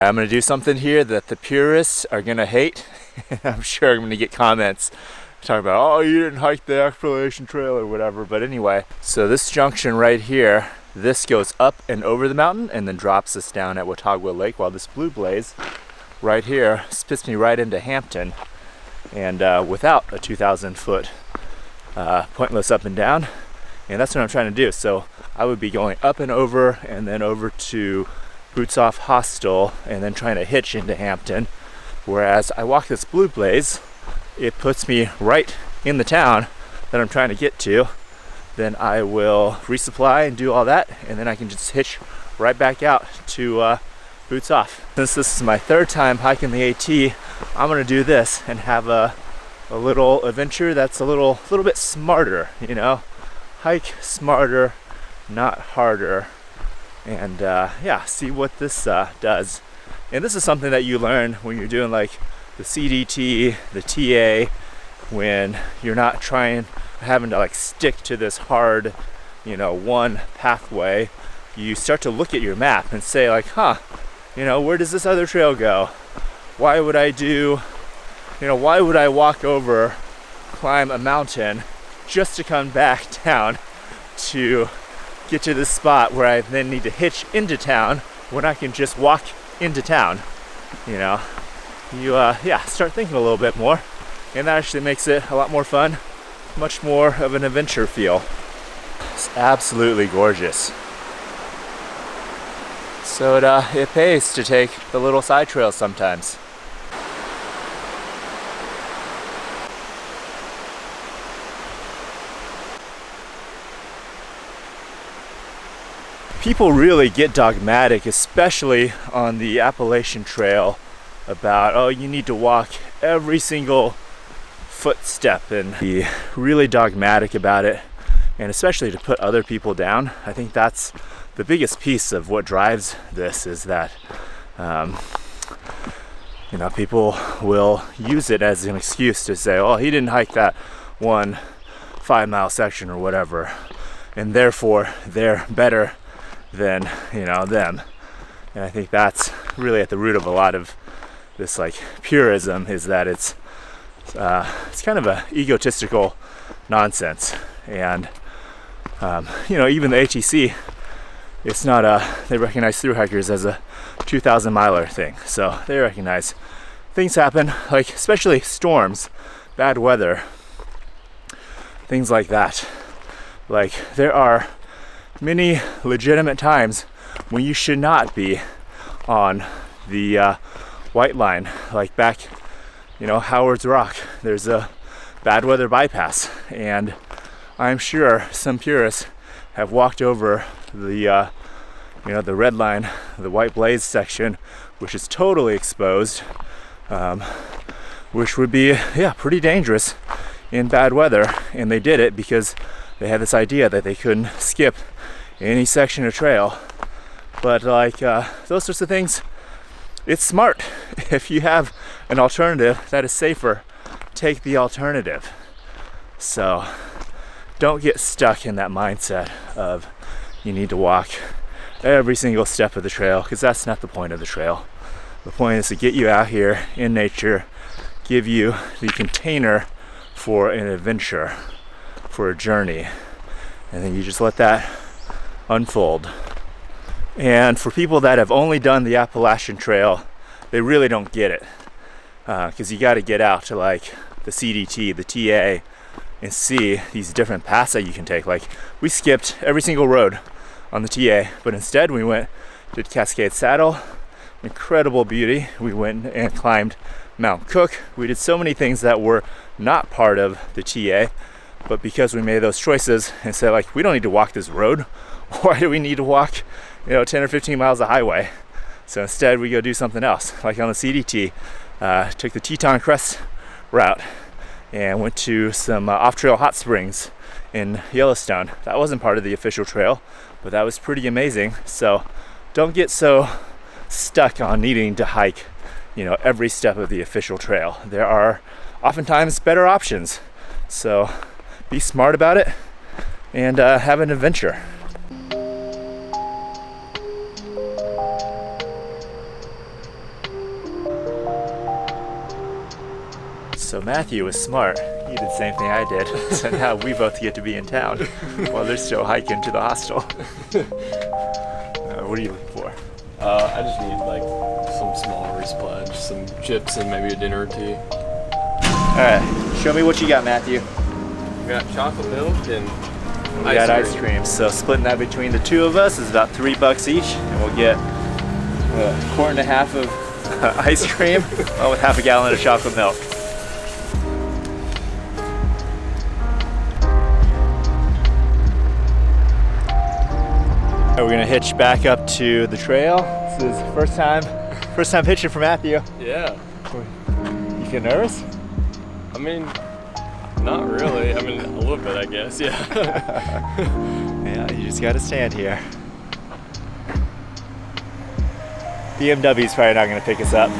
I'm gonna do something here that the purists are gonna hate. I'm sure I'm gonna get comments talking about, oh, you didn't hike the Appalachian Trail or whatever. But anyway, so this junction right here, this goes up and over the mountain and then drops us down at Watagua Lake, while this blue blaze right here spits me right into Hampton, and without a 2,000 foot pointless up and down. And that's what I'm trying to do. So I would be going up and over and then over to Boots Off Hostel and then trying to hitch into Hampton. Whereas I walk this blue blaze, it puts me right in the town that I'm trying to get to. Then I will resupply and do all that, and then I can just hitch right back out to Boots Off. Since this is my third time hiking the AT, I'm gonna do this and have a little adventure that's a little bit smarter, you know? Hike smarter, not harder. And yeah, see what this does. And this is something that you learn when you're doing like the CDT, the TA, when you're not having to like stick to this hard, you know, one pathway. You start to look at your map and say like, huh, you know, where does this other trail go? Why would I walk over, climb a mountain just to come back down to get to this spot where I then need to hitch into town when I can just walk into town? You know, you start thinking a little bit more, and that actually makes it a lot more fun, much more of an adventure feel. It's absolutely gorgeous. So it pays to take the little side trails sometimes. People really get dogmatic, especially on the Appalachian Trail, about, oh, you need to walk every single footstep, and be really dogmatic about it, and especially to put other people down. I think that's the biggest piece of what drives this, is that you know, people will use it as an excuse to say, oh, he didn't hike that 1 5-mile section or whatever, and therefore they're better than, you know, them. And I think that's really at the root of a lot of this like purism, is that it's kind of a egotistical nonsense. And you know, even the ATC, it's not they recognize thru hikers as a 2,000 miler thing. So they recognize things happen, like especially storms, bad weather, things like that. Like there are many legitimate times when you should not be on the white line, like back, you know, Howard's Rock. There's a bad weather bypass, and I'm sure some purists have walked over the you know, the red line, the white blaze section, which is totally exposed, which would be, yeah, pretty dangerous in bad weather. And they did it because they had this idea that they couldn't skip any section of trail. But like those sorts of things, it's smart. If you have an alternative that is safer, take the alternative. So don't get stuck in that mindset of you need to walk every single step of the trail, because that's not the point of the trail. The point is to get you out here in nature, give you the container for an adventure, for a journey, and then you just let that unfold. And for people that have only done the Appalachian Trail, they really don't get it, because you got to get out to like the CDT, the TA, and see these different paths that you can take. Like we skipped every single road on the TA, but instead we did Cascade Saddle, incredible beauty. We went and climbed Mount Cook. We did so many things that were not part of the TA, but because we made those choices and said like, we don't need to walk this road, why do we need to walk, you know, 10 or 15 miles of highway? So instead we go do something else. Like on the CDT, took the Teton Crest route and went to some off-trail hot springs in Yellowstone. That wasn't part of the official trail, but that was pretty amazing. So don't get so stuck on needing to hike, you know, every step of the official trail. There are oftentimes better options. So be smart about it and have an adventure. So Matthew was smart. He did the same thing I did. So now we both get to be in town while they're still hiking to the hostel. What are you looking for? I just need like some small resupply, just some chips and maybe a dinner or two. Alright, show me what you got, Matthew. We got chocolate milk and We got ice cream. So splitting that between the two of us is about $3 each, and we'll get a quart and a half of ice cream with half a gallon of chocolate milk. We're gonna hitch back up to the trail. This is first time hitching for Matthew. yeah. You feel nervous? I mean, not really. I mean, a little bit, I guess. Yeah. Yeah, you just gotta stand here. BMW's probably not gonna pick us up.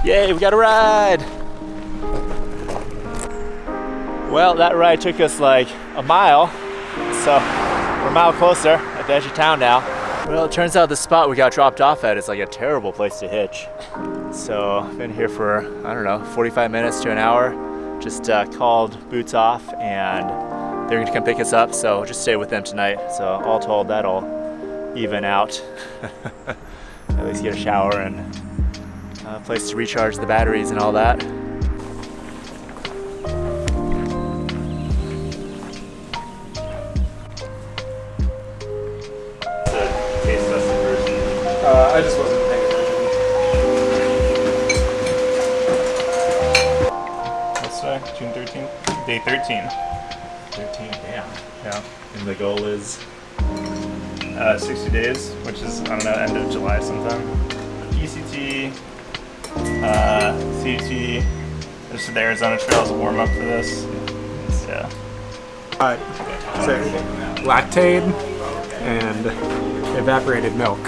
Yay, we got a ride! Well, that ride took us like a mile, so we're a mile closer at the edge of town now. Well, it turns out the spot we got dropped off at is like a terrible place to hitch. So I've been here for, I don't know, 45 minutes to an hour. Just called Boots off and they're gonna come pick us up, so we'll just stay with them tonight. So all told, that'll even out. At least get a shower and a place to recharge the batteries and all that. I just wasn't paying attention. What's today? June 13th? Day 13. 13, damn. Yeah. And the goal is 60 days, which is, I don't know, end of July sometime. PCT, CT, just the Arizona Trail as a warm up for this. Yeah. So lactate and evaporated milk.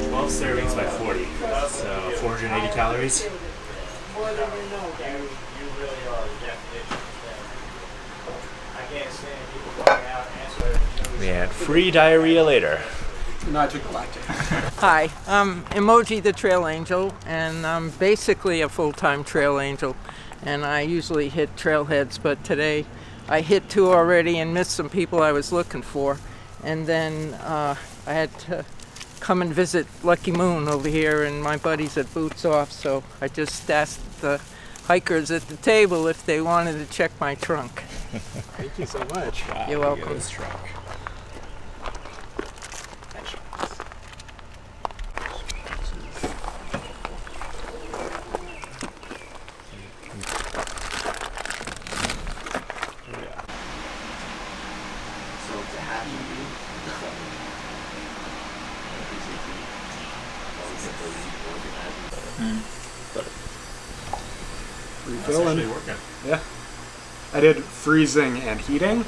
12 servings by 40, so 480 calories. And free diarrhea later. No, I took the lactate. Hi, I'm Emoji the Trail Angel, and I'm basically a full-time trail angel. And I usually hit trailheads, but today I hit 2 already and missed some people I was looking for. And then I had to come and visit Lucky Moon over here and my buddies at Boots Off, so I just asked the hikers at the table if they wanted to check my trunk. Thank you so much. Wow, You're look at welcome. this truck. Refilling. Yeah. I did freezing and heating.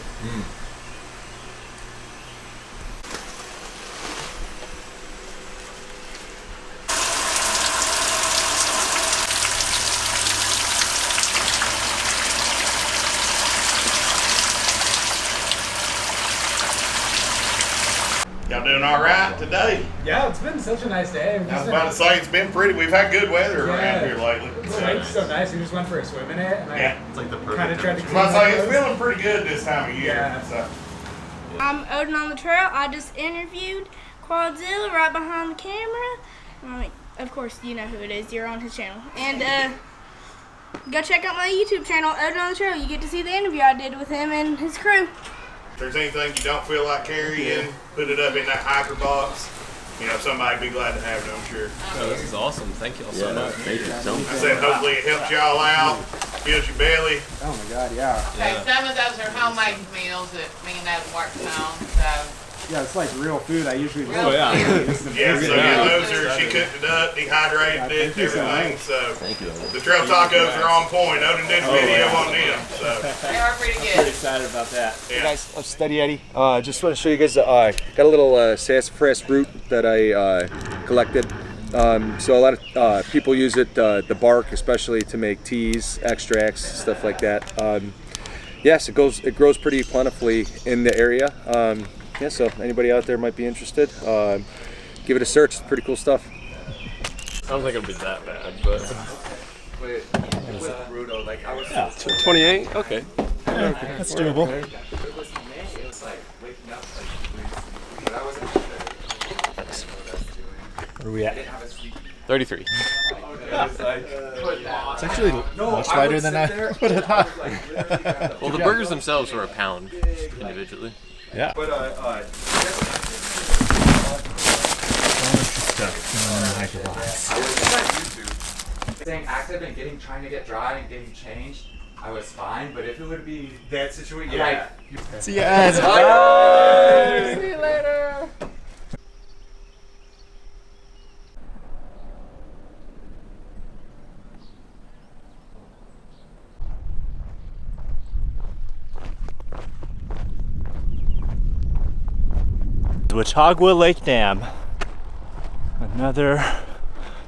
Y'all doing all right today? Yeah, it's been such a nice day. I was about to say it's been pretty. We've had good weather around here lately. The lake's so nice. We just went for a swim in it, and Yeah. I kind of tried to I was clean about to say it's those. feeling pretty good this time of year. Yeah. So. I'm Odin on the trail. I just interviewed Quadzilla right behind the camera. I mean, of course, you know who it is. You're on his channel. And go check out my YouTube channel, Odin on the trail. You get to see the interview I did with him and his crew. If there's anything you don't feel like carrying, put it up in that hiker box. You know, somebody'd be glad to have it, I'm sure. Oh, this is awesome. Thank y'all so much. I said hopefully it helps y'all out, fills your belly. Oh my god, yeah. Okay, some of those are homemade meals that me and Dad worked on, so. Yeah, it's like real food. I usually just Oh, yeah. Yeah, so those are, she cooked it up, dehydrated it, thank you so everything. So Thank you. the trail tacos are on point. Odin did a video on them. So They are pretty good. Excited about that. yeah. Guys, I'm Steady Eddie. Just want to show you guys got a little sassafras root that I collected. So a lot of people use it, the bark especially, to make teas, extracts, stuff like that. Yes, it grows pretty plentifully in the area. Yeah, so anybody out there might be interested, give it a search. It's pretty cool stuff. I don't think it'll be that bad, but. Wait, Rudo, like I was 28? Okay. That's doable. Where are we at? 33. It's actually much lighter than I would have thought. Well, the burgers themselves were a pound individually. Yeah. But staying active and trying to get dry and getting changed, I was fine. But if it would be That situation, yeah. See you guys. Bye. See you later. Watagua Lake Dam. Another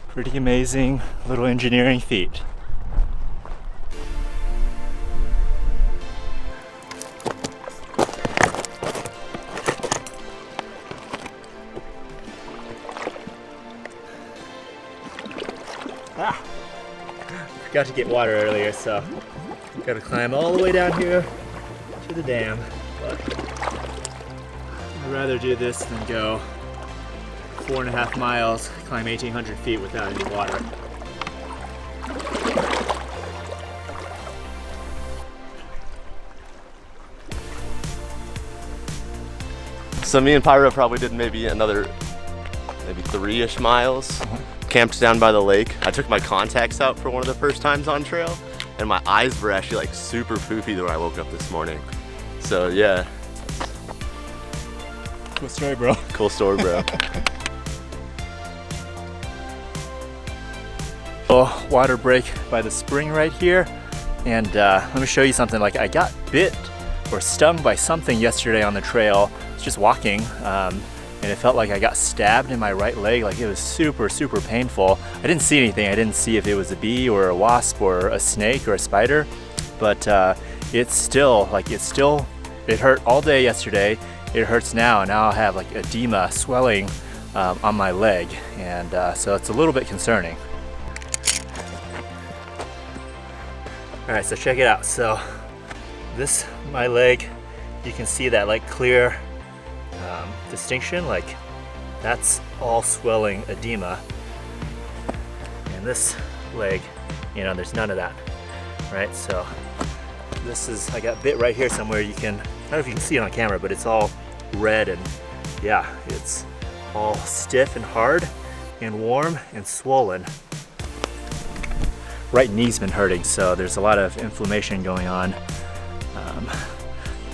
pretty amazing little engineering feat. Forgot to get water earlier, so got to climb all the way down here to the dam. But I'd rather do this than go 4.5 miles, climb 1,800 feet without any water. So me and Pyro probably did maybe 3-ish miles. Camped down by the lake. I took my contacts out for one of the first times on trail, and my eyes were actually like super poofy when I woke up this morning. So yeah. Cool story, bro. Cool story, bro. Water break by the spring right here, and let me show you something. Like, I got bit or stung by something yesterday on the trail. I was just walking, and it felt like I got stabbed in my right leg. Like, it was super painful. I didn't see anything. I didn't see if it was a bee or a wasp or a snake or a spider, but it hurt all day yesterday. It hurts now. Now I have like edema, swelling on my leg, and so it's a little bit concerning. All right, so check it out. So this, my leg, you can see that like clear distinction, like that's all swelling edema. And this leg, you know, there's none of that, right? So this is, I got bit right here somewhere. You can, I don't know if you can see it on camera, but it's all red, and yeah, it's all stiff and hard and warm and swollen. Right knee's been hurting, so there's a lot of inflammation going on,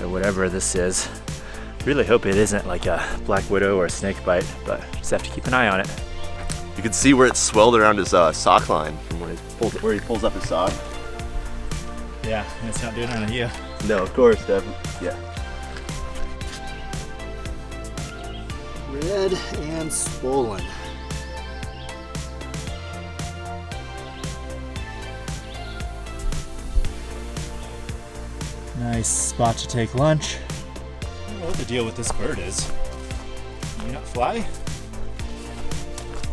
or whatever this is. Really hope it isn't like a black widow or a snake bite, but just have to keep an eye on it. You can see where it's swelled around his sock line from where he pulls up his sock. Yeah, and it's not doing it on you. No, of course, definitely. Yeah. Red and swollen. Nice spot to take lunch. I don't know what the deal with this bird is. Can you not fly?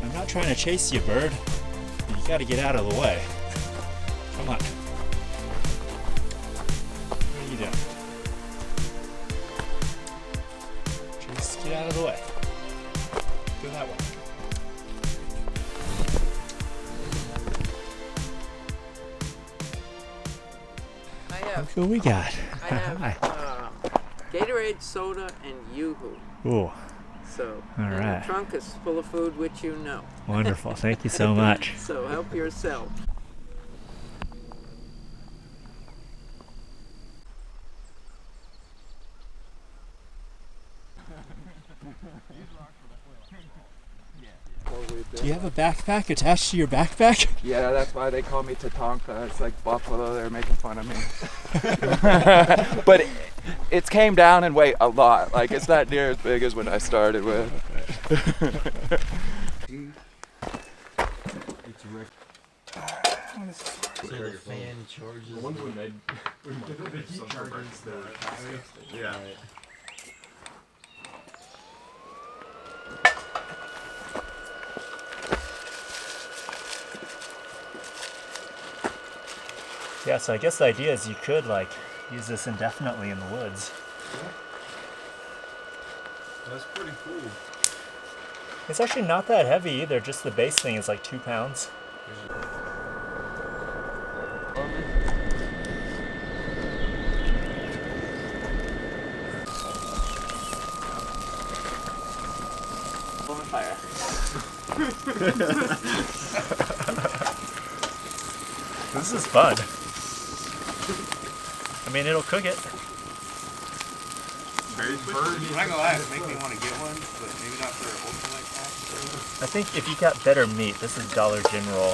I'm not trying to chase you, bird. You gotta get out of the way. Come on. What are you doing? Just get out of the way. Go that way. Look who we got. I have Gatorade, soda, and Yoo-hoo. Ooh. So, all and right. The trunk is full of food, which you know. Wonderful. Thank you so much. So help yourself. Do you have a backpack attached to your backpack? Yeah, that's why they call me Tatanka. It's like Buffalo. They're making fun of me. But it came down in weight a lot. Like, it's not near as big as when I started with. So the fan charges. The ones we made. The heat charges the battery. Yeah. Yeah, so I guess the idea is you could like use this indefinitely in the woods. That's pretty cool. It's actually not that heavy either, just the base thing is like 2 pounds. Fire. This is fun. I mean, it'll cook it. I'm not gonna lie, it make me want to get one, but maybe not for an ultralight pack. I think if you got better meat, this is Dollar General.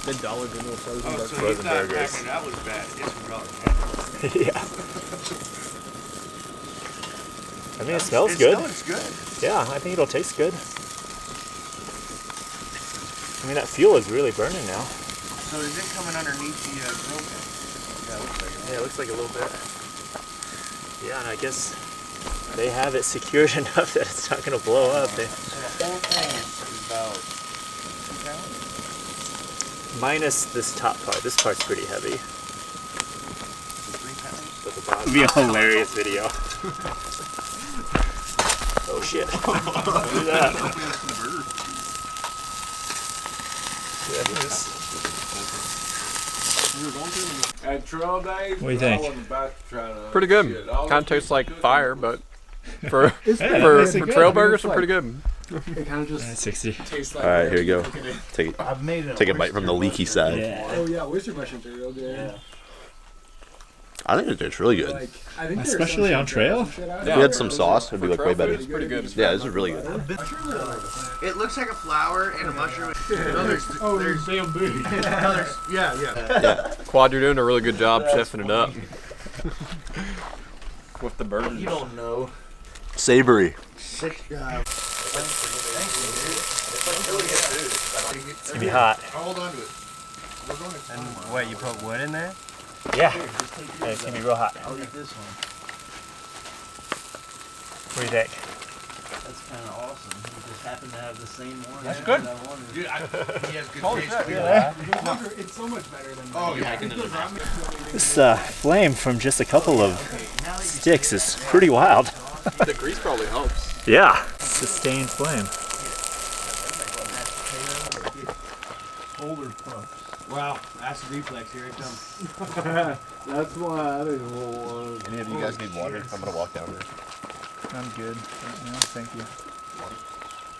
The Dollar General frozen burgers. So Frozen he's not burgers. packing it out was bad. It's from Dollar General. Yeah. I mean, it smells good. It's good. Yeah, I think it'll taste good. I mean, that fuel is really burning now. So is it coming underneath the grill bit? Yeah, it looks like it. Yeah, it looks like a little bit. Yeah, and I guess they have it secured enough that it's not going to blow up. So the whole thing is about 2 pounds? Minus this top part. This part's pretty heavy. 3 pounds? But the bottom would be a hilarious video. Oh shit. Look at that. At trail day, What do you think? I wasn't about to try to Pretty good. shit. All Kind of tastes like fire, but for It's pretty for good. trail I mean, burgers, it's are like- pretty good. It kind of just 60. tastes like. All right, here we go. cooking it. Take it. I've made it. Take a bite from the leaky side. Oh yeah, oyster mushrooms are real good. Yeah. I think it tastes really good. Like, I think there's Especially some on shit trail? shit out If there. we had some sauce, it'd be like way better. It's pretty good. Yeah, this is really good. It looks like a flower and a mushroom. No, there's bamboo. yeah. Quad, you're doing a really good job chefing it up. With the burgers. You don't know. Savory. It's going to be hot. Hold on to it. We're going to And what, you put wood in there? Yeah. Yeah, it's going to be real hot. I'll eat this one. What do you think? That's kind of awesome. We just happen to have the same one. That's that good. I wanted. Dude, he has good Holy taste. shit, It's so much better than. Oh, yeah. This flame from just a couple of sticks is pretty wild. The grease probably helps. Yeah. Sustained flame. Older puffs. Wow, acid reflex, here it comes. That's why I didn't want one. Any of you guys need water? I'm gonna walk down there. I'm good right now, thank you.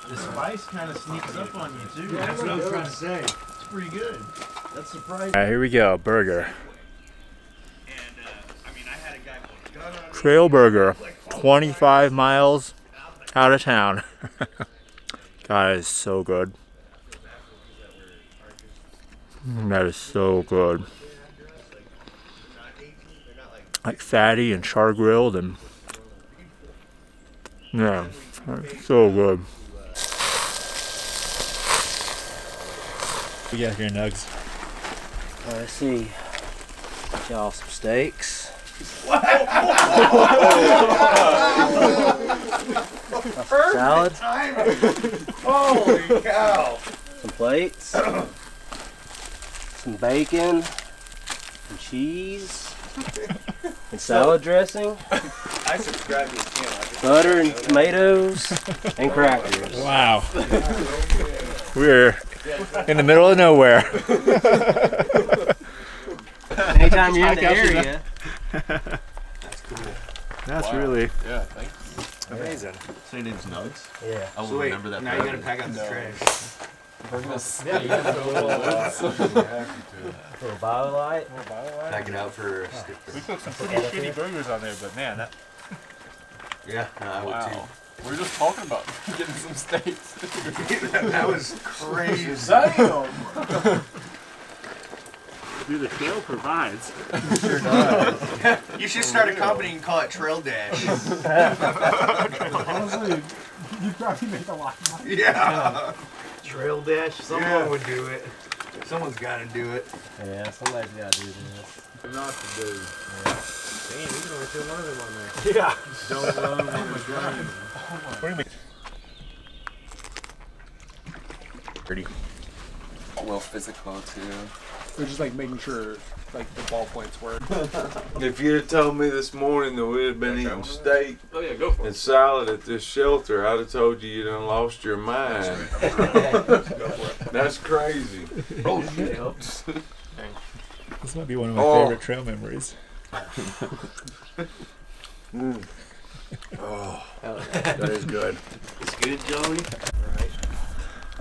The spice kind of sneaks up on you too. Yeah, that's what I was trying to say. It's pretty good. That's surprising. All right, here we go. Burger. And, I mean, I had a guy with a gun on me. Trail burger. 25 miles out of town. God, it's so good. That is so good. Like fatty and char grilled and yeah, so good. We got here, Nugs. Let's see. Get y'all some steaks. Salad. Holy cow. Some plates. Some bacon. Some cheese. And salad dressing. I subscribe to this channel. Butter and tomatoes. And crackers. Wow. We're in the middle of nowhere. Anytime you're in the area. That's cool. That's really Yeah, thanks. amazing. So your name's Nugs? Yeah. I will So wait, remember that now you gotta pack out the trash. Bring this. For a BioLite. Pack it out for a stick. We cooked some pretty shitty burgers on there, but man, that Yeah, no, I would too. Wow. We were just talking about getting some steaks. That was crazy. dude, the trail provides. Sure does. You should start a company and call it Trail Dash. Honestly, you probably make a lot of money. Yeah. Trail dash? Someone would do it. Someone's got to do it. Yeah, somebody's got to do this. Not to do. Damn, you can only kill one of them on there. Yeah. Don't run with my gun. What do you mean? Pretty. Well, physical too. They're just like making sure like the ballpoints work. If you'd have told me this morning that we'd have been eating steak and salad at this shelter, I'd have told you you done lost your mind. That's crazy. Oh, shit helps. This might be one of my favorite trail memories. Oh, that is good. It's good, Joey.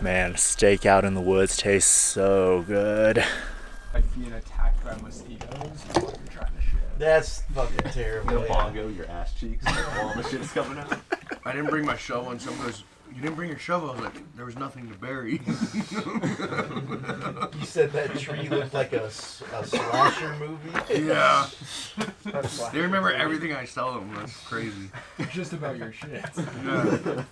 Man, steak out in the woods tastes so good. Like being attacked by mosquitoes. You're trying to shit. That's fucking terrible. The bongo, your ass cheeks, like all the shit's coming out. I didn't bring my shovel, and someone goes, "You didn't bring your shovel?" I was like, "There was nothing to bury." You said that tree looked like a slasher movie? Yeah. They remember everything I tell them. That's crazy. It's just about your shit. Yeah.